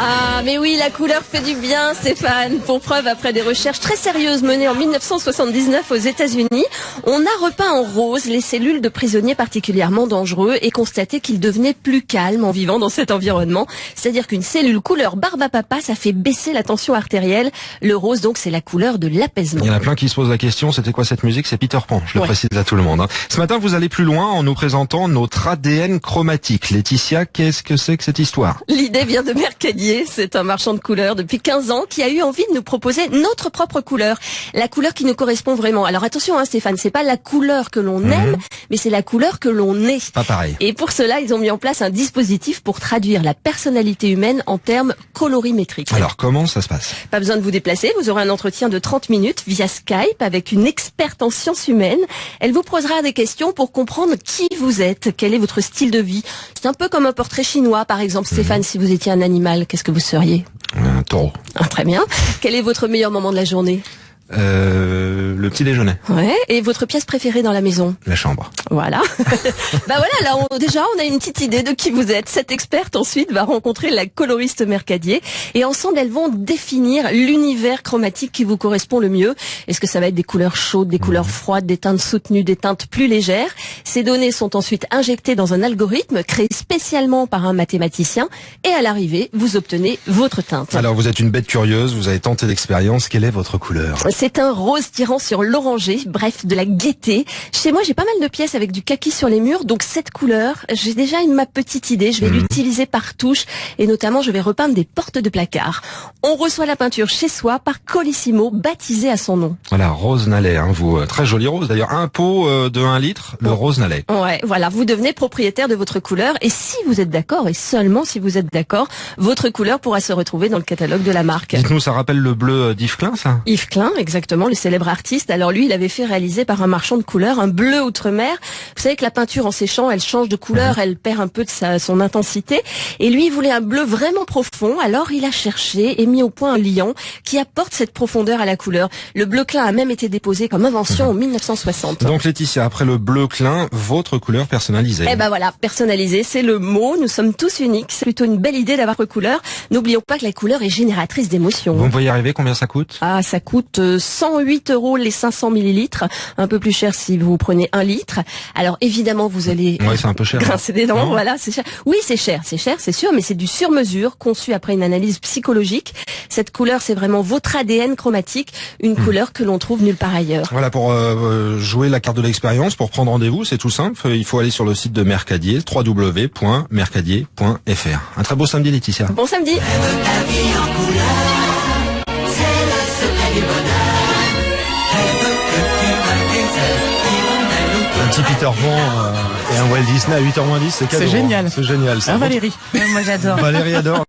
Ah, mais oui, la couleur fait du bien, Stéphane. Pour preuve, après des recherches très sérieuses menées en 1979 aux États-Unis, on a repeint en rose les cellules de prisonniers particulièrement dangereux et constaté qu'ils devenaient plus calmes en vivant dans cet environnement. C'est-à-dire qu'une cellule couleur barbe à papa, ça fait baisser la tension artérielle. Le rose, donc, c'est la couleur de l'apaisement. Il y en a plein qui se posent la question, c'était quoi cette musique? C'est Peter Pan, je le précise à tout le monde. Ce matin, vous allez plus loin en nous présentant notre ADN chromatique. Laetitia, qu'est-ce que c'est que cette histoire? L'idée vient de Mercadier, c'est un marchand de couleurs depuis 15 ans qui a eu envie de nous proposer notre propre couleur. La couleur qui nous correspond vraiment. Alors attention Stéphane, c'est pas la couleur que l'on aime, mais c'est la couleur que l'on est. Pas pareil. Et pour cela, ils ont mis en place un dispositif pour traduire la personnalité humaine en termes colorimétriques. Alors comment ça se passe? Pas besoin de vous déplacer, vous aurez un entretien de 30 minutes via Skype avec une experte en sciences humaines. Elle vous posera des questions pour comprendre qui vous êtes, quel est votre style de vie. C'est un peu comme un portrait chinois par exemple. Stéphane, si vous étiez un animal, qu'est-ce que vous seriez? Un taureau. Ah, très bien. Quel est votre meilleur moment de la journée? Le petit déjeuner. Ouais. Et votre pièce préférée dans la maison? La chambre. Voilà. Bah voilà, là on a une petite idée de qui vous êtes. Cette experte ensuite va rencontrer la coloriste Mercadier et ensemble elles vont définir l'univers chromatique qui vous correspond le mieux. Est-ce que ça va être des couleurs chaudes, des couleurs froides, des teintes soutenues, des teintes plus légères? Ces données sont ensuite injectées dans un algorithme créé spécialement par un mathématicien et à l'arrivée, vous obtenez votre teinte. Alors vous êtes une bête curieuse, vous avez tenté l'expérience, quelle est votre couleur? C'est un rose tirant sur l'orangé, bref, de la gaieté. Chez moi, j'ai pas mal de pièces avec du kaki sur les murs, donc cette couleur, j'ai déjà ma petite idée. Je vais l'utiliser par touche et notamment, je vais repeindre des portes de placard. On reçoit la peinture chez soi par Colissimo, baptisé à son nom. Voilà, rose Nallet, vous, très joli rose d'ailleurs. Un pot de 1 litre, le rose Nallet. Ouais, voilà, vous devenez propriétaire de votre couleur et si vous êtes d'accord, et seulement si vous êtes d'accord, votre couleur pourra se retrouver dans le catalogue de la marque. Dites-nous, ça rappelle le bleu d'Yves Klein, ça? Yves Klein, exactement, le célèbre artiste. Alors lui, il avait fait réaliser par un marchand de couleurs un bleu outre-mer. Vous savez que la peinture en séchant, elle change de couleur, elle perd un peu de son intensité. Et lui, il voulait un bleu vraiment profond. Alors il a cherché et mis au point un liant qui apporte cette profondeur à la couleur. Le bleu Klein a même été déposé comme invention en 1960. Donc Laetitia, après le bleu Klein, votre couleur personnalisée. Eh ben voilà, personnalisé, c'est le mot. Nous sommes tous uniques. C'est plutôt une belle idée d'avoir votre couleur. N'oublions pas que la couleur est génératrice d'émotions. Vous me voyez arriver, combien ça coûte? Ah, ça coûte 108 € les 500 millilitres. Un peu plus cher si vous prenez 1 litre. Alors évidemment, vous allez c'est un peu cher. Grincer des dents, voilà, c'est cher. Oui, c'est cher, c'est sûr, mais c'est du sur-mesure, conçu après une analyse psychologique. Cette couleur, c'est vraiment votre ADN chromatique, une couleur que l'on trouve nulle part ailleurs. Voilà, pour jouer la carte de l'expérience, pour prendre rendez-vous, c'est tout simple. Il faut aller sur le site de Mercadier, www.mercadier.fr. Un très beau samedi, Laetitia. Bon samedi. Un petit Peter Pan et un Walt Disney à 8h moins 10, c'est cadeau. C'est génial. C'est génial. Valérie. Moi j'adore. Valérie adore.